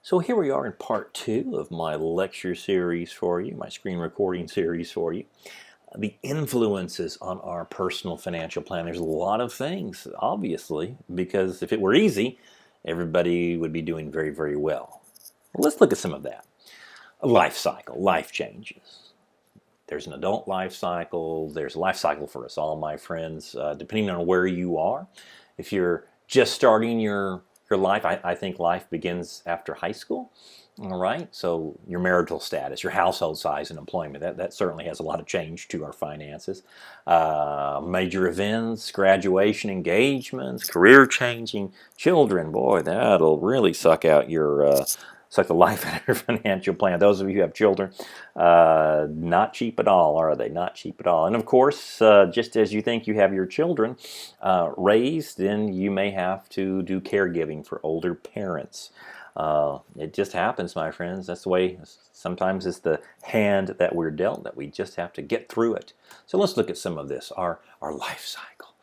So here we are in part two of my lecture series for you, my screen recording series for you. The influences on our personal financial plan. There's a lot of things, obviously, because if it were easy, everybody would be doing very, very well. Let's look at some of that. A life cycle, life changes. There's an adult life cycle. There's a life cycle for us all, my friends, depending on where you are. If you're just starting your life, I think life begins after high school. All right, so your marital status, your household size, and employment, that certainly has a lot of change to our finances. Major events, graduation, engagements, career changing, children, boy, that'll really suck the life out of your financial plan. Those of you who have children, not cheap at all, are they? Not cheap at all. And of course, just as you think you have your children raised, then you may have to do caregiving for older parents. It just happens, my friends. That's the way. Sometimes it's the hand that we're dealt, that we just have to get through it. So let's look at some of this, our life cycle.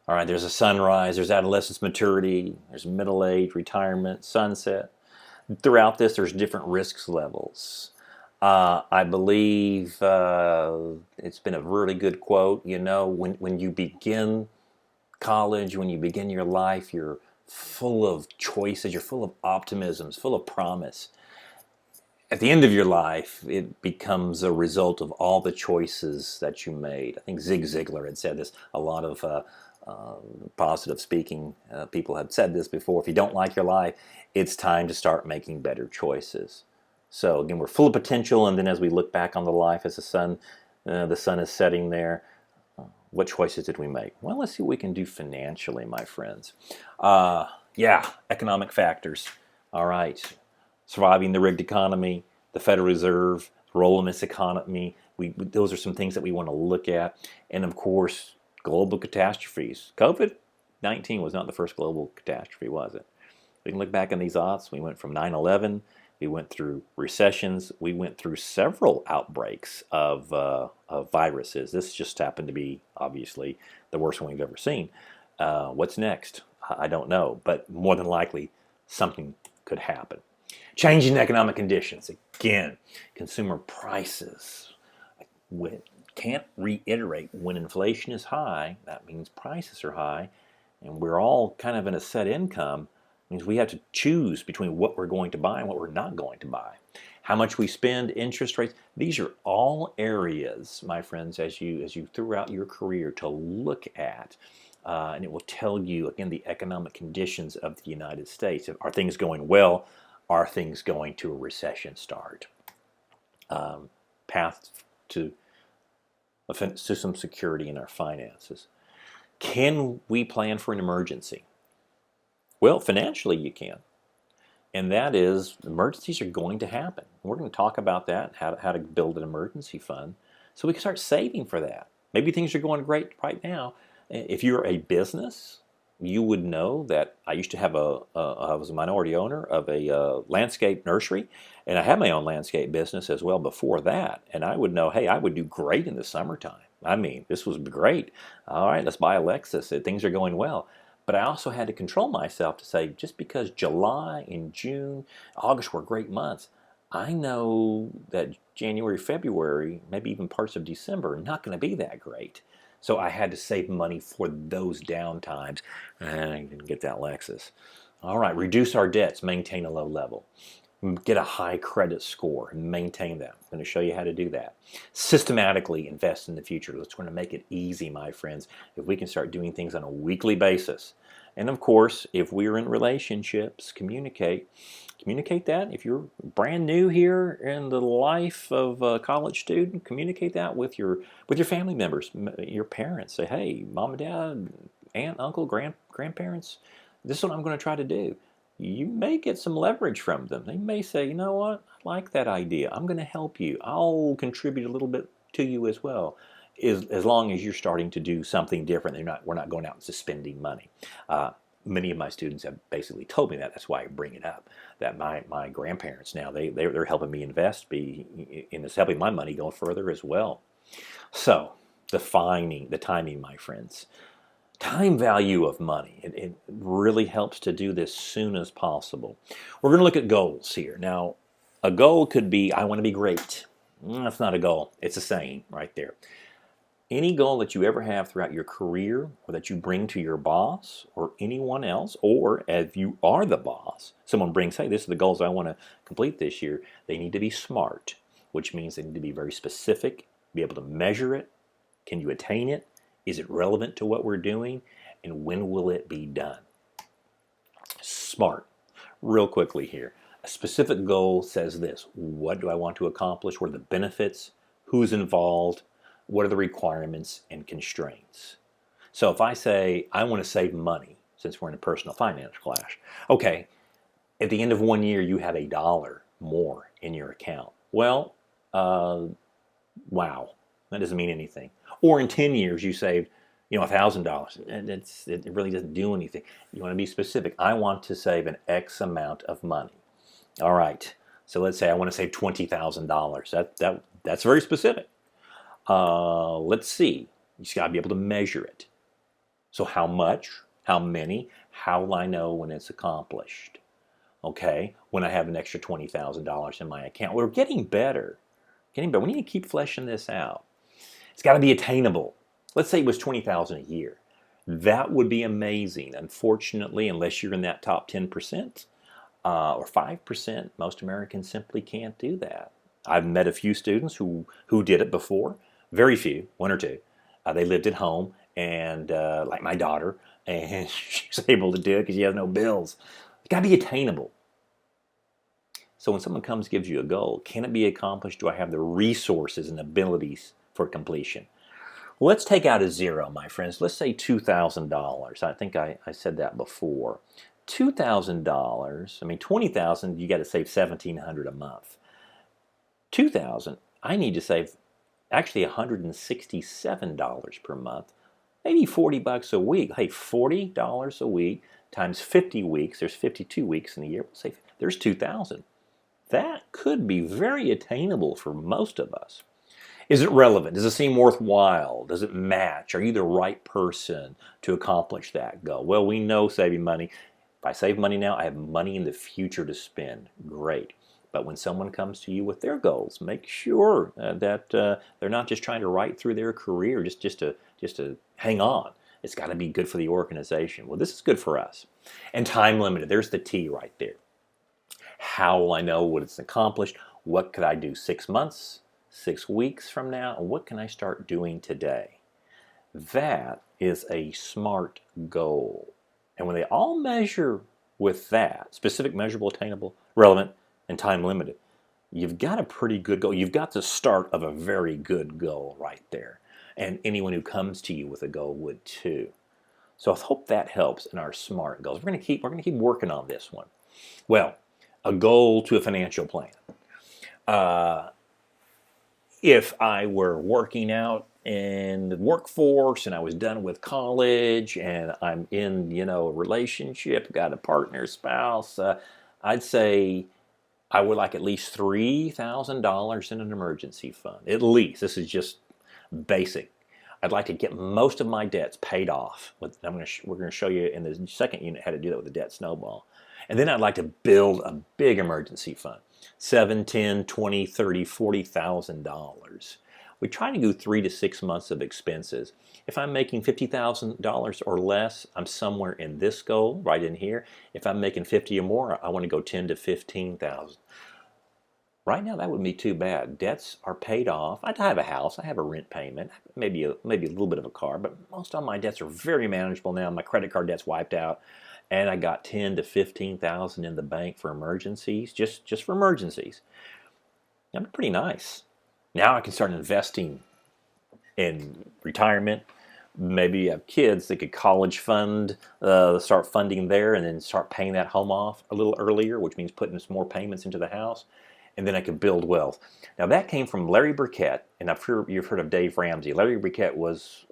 All right, there's a sunrise, there's adolescence, maturity, there's middle age, retirement, sunset. Throughout this, there's different risks levels. I believe it's been a really good quote. You know, when you begin college, when you begin your life, you're full of choices, you're full of optimisms, full of promise. At the end of your life, it becomes a result of all the choices that you made. I think Zig Ziglar had said this. A lot of positive speaking people have said this before. If you don't like your life, it's time to start making better choices. So again, we're full of potential, and then as we look back on the life as the sun is setting there, what choices did we make? Well, let's see what we can do financially, my friends. Yeah, economic factors. All right, surviving the rigged economy, the Federal Reserve, role in this economy. Those are some things that we want to look at. And of course, global catastrophes. COVID-19 was not the first global catastrophe, was it? We can look back on these odds. We went from 9/11. We went through recessions. We went through several outbreaks of viruses. This just happened to be, obviously, the worst one we've ever seen. What's next? I don't know. But more than likely, something could happen. Changing economic conditions. Again, consumer prices. We can't reiterate, when inflation is high, that means prices are high, and we're all kind of in a set income. Means we have to choose between what we're going to buy and what we're not going to buy. How much we spend, interest rates. These are all areas, my friends, as you throughout your career to look at. And it will tell you, again, the economic conditions of the United States. Are things going well? Are things going to a recession start? Path to some security in our finances. Can we plan for an emergency? Well, financially you can. And that is, emergencies are going to happen. We're going to talk about that, how to build an emergency fund, so we can start saving for that. Maybe things are going great right now. If you're a business, you would know that I used to have I was a minority owner of a landscape nursery, and I had my own landscape business as well before that. And I would know, hey, I would do great in the summertime. I mean, this was great. All right, let's buy a Lexus. Things are going well. But I also had to control myself to say, just because July and June, August were great months, I know that January, February, maybe even parts of December are not going to be that great. So I had to save money for those down times, and I didn't get that Lexus. All right, reduce our debts, maintain a low level. Get a high credit score and maintain that. I'm going to show you how to do that. Systematically invest in the future. That's going to make it easy, my friends, if we can start doing things on a weekly basis. And of course, if we're in relationships, communicate that. If you're brand new here in the life of a college student, communicate that with your family members, your parents. Say, hey, mom and dad, aunt, uncle, grandparents, this is what I'm going to try to do. You may get some leverage from them. They may say, you know what, I like that idea. I'm going to help you. I'll contribute a little bit to you as well, as long as you're starting to do something different. We're not going out and spending money. Many of my students have basically told me that. That's why I bring it up. That my grandparents now, they're helping me invest, and it's helping my money go further as well. So, defining the timing, my friends. Time value of money. It really helps to do this soon as possible. We're going to look at goals here. Now, a goal could be, I want to be great. That's not a goal. It's a saying right there. Any goal that you ever have throughout your career or that you bring to your boss or anyone else, or if you are the boss, someone brings, hey, this is the goals I want to complete this year, they need to be SMART, which means they need to be very specific, be able to measure it. Can you attain it? Is it relevant to what we're doing? And when will it be done? SMART. Real quickly here. A specific goal says this. What do I want to accomplish? What are the benefits? Who's involved? What are the requirements and constraints? So if I say, I want to save money, since we're in a personal finance class, okay, at the end of 1 year, you have $1 more in your account. Well, wow, that doesn't mean anything. Or in 10 years, you saved, $1,000, and it really doesn't do anything. You want to be specific. I want to save an X amount of money. All right, so let's say I want to save $20,000. That's very specific. Let's see. You just got to be able to measure it. So how much? How many? How will I know when it's accomplished? Okay, when I have an extra $20,000 in my account. We're getting better. We need to keep fleshing this out. It's got to be attainable. Let's say it was $20,000 a year. That would be amazing. Unfortunately, unless you're in that top 10% or 5%, most Americans simply can't do that. I've met a few students who did it before. Very few, one or two. They lived at home, and like my daughter, and she's able to do it because she has no bills. It's got to be attainable. So when someone comes and gives you a goal, can it be accomplished? Do I have the resources and abilities for completion? Well, let's take out a zero, my friends. Let's say $2,000. I think I said that before. $2,000, I mean, $20,000, you got to save $1,700 a month. $2,000, I need to save actually $167 per month, maybe $40 a week. Hey, $40 a week times 50 weeks, there's 52 weeks in a year, say there's 2,000. That could be very attainable for most of us. Is it relevant? Does it seem worthwhile? Does it match? Are you the right person to accomplish that goal? Well, we know saving money. If I save money now, I have money in the future to spend. Great. But when someone comes to you with their goals, make sure that they're not just trying to write through their career just to hang on. It's got to be good for the organization. Well, this is good for us. And time limited. There's the T right there. How will I know what it's accomplished? What could I do 6 months, 6 weeks from now? And what can I start doing today? That is a SMART goal. And when they all measure with that, specific, measurable, attainable, relevant, and time limited, you've got a pretty good goal. You've got the start of a very good goal right there. And anyone who comes to you with a goal would too. So I hope that helps in our SMART goals. We're going to keep working on this one. Well, a goal to a financial plan. If I were working out in the workforce and I was done with college and I'm in, a relationship, got a partner, spouse, I'd say I would like at least $3,000 in an emergency fund. At least. This is just basic. I'd like to get most of my debts paid off. We're going to show you in the second unit how to do that with the debt snowball. And then I'd like to build a big emergency fund. $7,000, $10,000, $20,000, $30,000, $40,000. We try to do 3 to 6 months of expenses. If I'm making $50,000 or less, I'm somewhere in this goal, right in here. If I'm making 50 or more, I want to go 10 to 15,000. Right now, that wouldn't be too bad. Debts are paid off. I have a house. I have a rent payment. Maybe a little bit of a car, but most of my debts are very manageable now. My credit card debt's wiped out, and I got 10 to 15,000 in the bank for emergencies, just for emergencies. That'd be pretty nice. Now I can start investing in retirement. Maybe you have kids that could college fund, start funding there, and then start paying that home off a little earlier, which means putting some more payments into the house. And then I could build wealth. Now that came from Larry Burkett, and I'm sure you've heard of Dave Ramsey. Larry Burkett was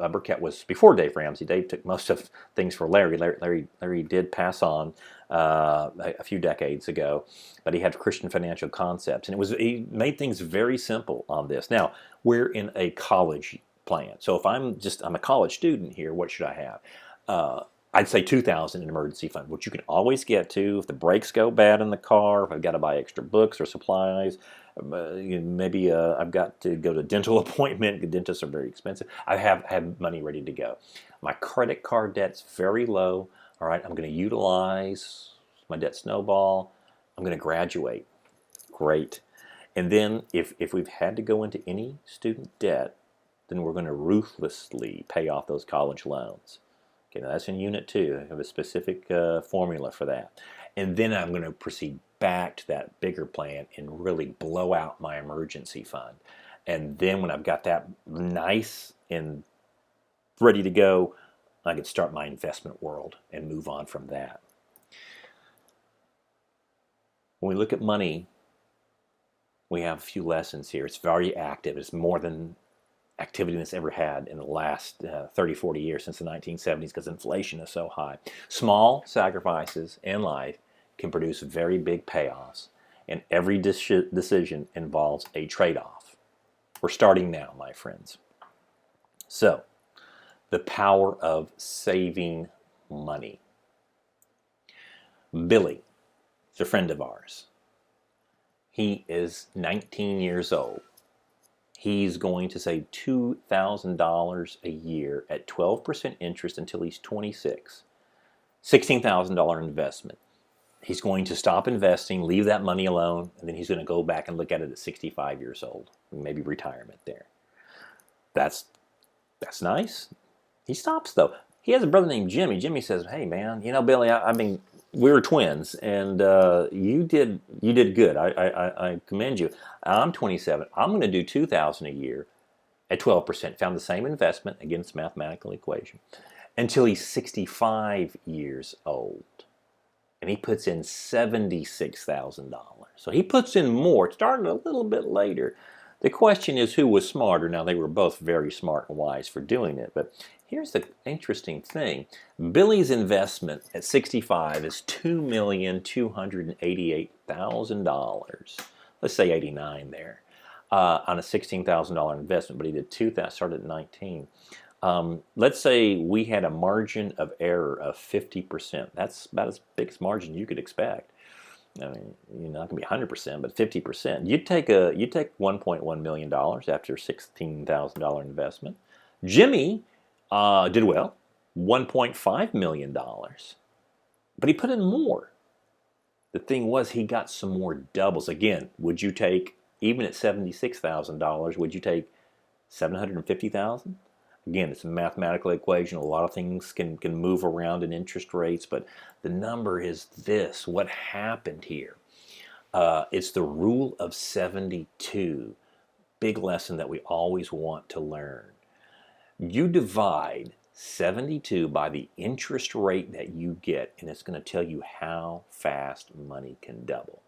before Dave Ramsey. Dave took most of things for Larry. Larry did pass on a few decades ago, but he had Christian financial concepts, and he made things very simple on this. Now we're in a college plan, so if I'm a college student here, what should I have? I'd say 2,000 in emergency fund, which you can always get to if the brakes go bad in the car, if I've got to buy extra books or supplies, maybe I've got to go to a dental appointment. The dentists are very expensive. I have money ready to go. My credit card debt's very low. All right, I'm going to utilize my debt snowball. I'm going to graduate. Great. And then if we've had to go into any student debt, then we're going to ruthlessly pay off those college loans. Okay, now that's in Unit 2. I have a specific formula for that. And then I'm going to proceed back to that bigger plan and really blow out my emergency fund. And then when I've got that nice and ready to go, I can start my investment world and move on from that. When we look at money, we have a few lessons here. It's very active. It's more than activity that's ever had in the last 30, 40 years since the 1970s because inflation is so high. Small sacrifices in life can produce very big payoffs, and every decision involves a trade-off. We're starting now, my friends. So, the power of saving money. Billy is a friend of ours. He is 19 years old. He's going to save $2,000 a year at 12% interest until he's 26. $16,000 investment. He's going to stop investing, leave that money alone, and then he's going to go back and look at it at 65 years old. Maybe retirement there. That's nice. He stops though. He has a brother named Jimmy. Jimmy says, "Hey man, you know Billy, I mean we were twins, and you did good. I commend you. I'm 27. I'm going to do 2,000 a year at 12%. Found the same investment against mathematical equation until he's 65 years old, and he puts in $76,000. So he puts in more. It started a little bit later. The question is who was smarter. Now they were both very smart and wise for doing it, but here's the interesting thing. Billy's investment at 65 is $2,288,000. Let's say 89 there on a $16,000 investment, but he did 2,000, started at 19. Let's say we had a margin of error of 50%. That's about as big as margin you could expect. I mean, you're not going to be 100%, but 50%. You'd take $1.1 million after $16,000 investment. Jimmy did well, $1.5 million, but he put in more. The thing was, he got some more doubles. Again, would you take, even at $76,000, would you take $750,000? Again, it's a mathematical equation. A lot of things can move around in interest rates, but the number is this. What happened here? It's the rule of 72. Big lesson that we always want to learn. You divide 72 by the interest rate that you get, and it's going to tell you how fast money can double.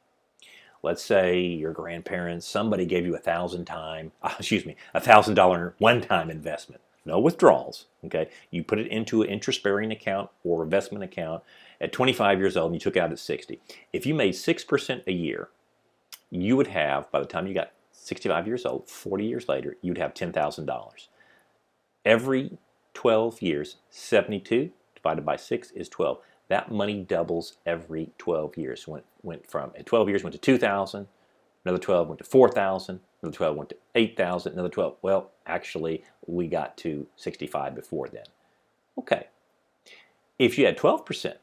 Let's say your grandparents, somebody gave you $1,000 one-time investment. No withdrawals, okay? You put it into an interest-bearing account or investment account at 25 years old and you took it out at 60. If you made 6% a year, you would have, by the time you got 65 years old, 40 years later, you'd have $10,000. Every 12 years, 72 divided by 6 is 12. That money doubles every 12 years. Went from, at 12 years, went to 2,000, another 12 went to 4,000, another 12 went to 8,000, another 12. Well, actually, we got to 65 before then. Okay. If you had 12%,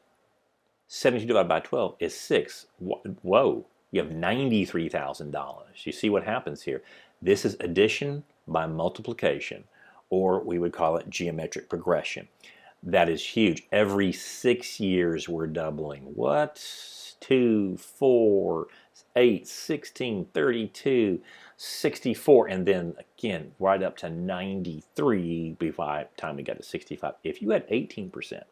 72 divided by 12 is 6. Whoa, you have $93,000. You see what happens here? This is addition by multiplication, or we would call it geometric progression. That is huge. Every 6 years we're doubling. What? 2, 4, 8, 16, 32, 64, and then again right up to 93 by the time we got to 65. If you had 18%,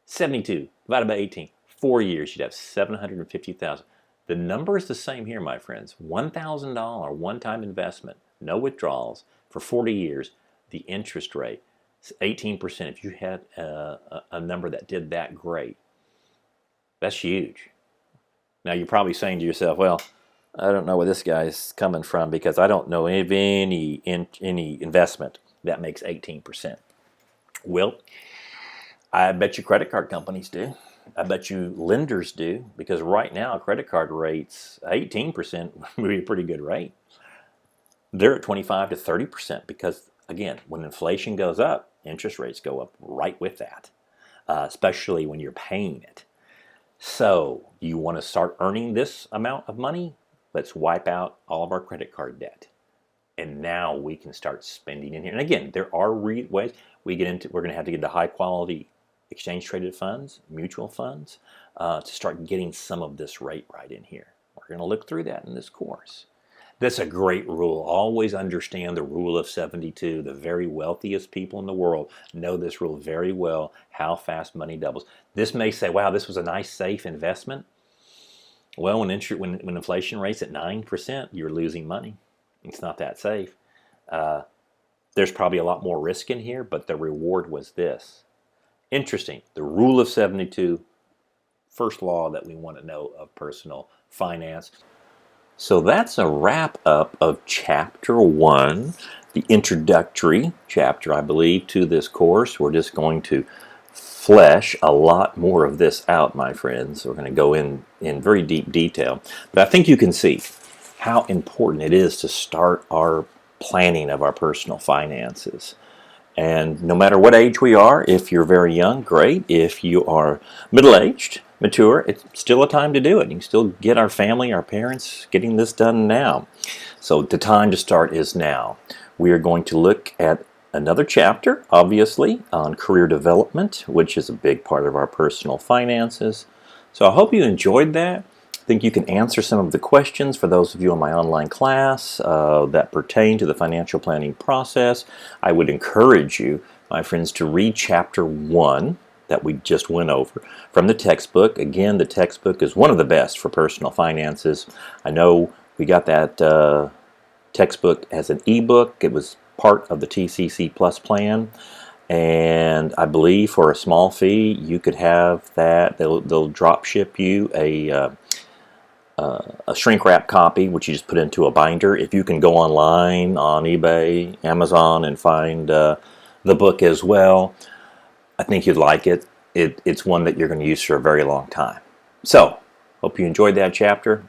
72 divided by 18, 4 years, you'd have $750,000. The number is the same here, my friends. $1,000 one-time investment, no withdrawals for 40 years. The interest rate is 18%. If you had a number that did that great, that's huge. Now you're probably saying to yourself, well, I don't know where this guy's coming from because I don't know of any investment that makes 18%. Well, I bet you credit card companies do. I bet you lenders do, because right now credit card rates, 18% would be a pretty good rate. They're at 25 to 30% because, again, when inflation goes up, interest rates go up right with that, especially when you're paying it. So you want to start earning this amount of money? Let's wipe out all of our credit card debt. And now we can start spending in here. And again, there are ways we're going to have to get the high quality exchange traded funds, mutual funds, to start getting some of this rate right in here. We're going to look through that in this course. That's a great rule. Always understand the rule of 72. The very wealthiest people in the world know this rule very well, how fast money doubles. This may say, wow, this was a nice, safe investment. Well, when inflation rates at 9%, you're losing money. It's not that safe. There's probably a lot more risk in here, but the reward was this. Interesting. The rule of 72, first law that we want to know of personal finance. So that's a wrap up of chapter 1, the introductory chapter, I believe, to this course. We're just going to flesh a lot more of this out, my friends. We're going to go in very deep detail. But I think you can see how important it is to start our planning of our personal finances. And no matter what age we are, if you're very young, great. If you are middle-aged, mature, it's still a time to do it. You can still get our family, our parents, getting this done now. So the time to start is now. We are going to look at another chapter, obviously, on career development, which is a big part of our personal finances. So I hope you enjoyed that. I think you can answer some of the questions for those of you in my online class that pertain to the financial planning process. I would encourage you, my friends, to read chapter 1 that we just went over from the textbook. Again, the textbook is one of the best for personal finances. I know we got that textbook as an ebook. It was part of the TCC Plus plan. And I believe for a small fee, you could have that. They'll drop ship you a shrink wrap copy, which you just put into a binder. If you can go online on eBay, Amazon, and find the book as well, I think you'd like it. It's one that you're going to use for a very long time. So, hope you enjoyed that chapter.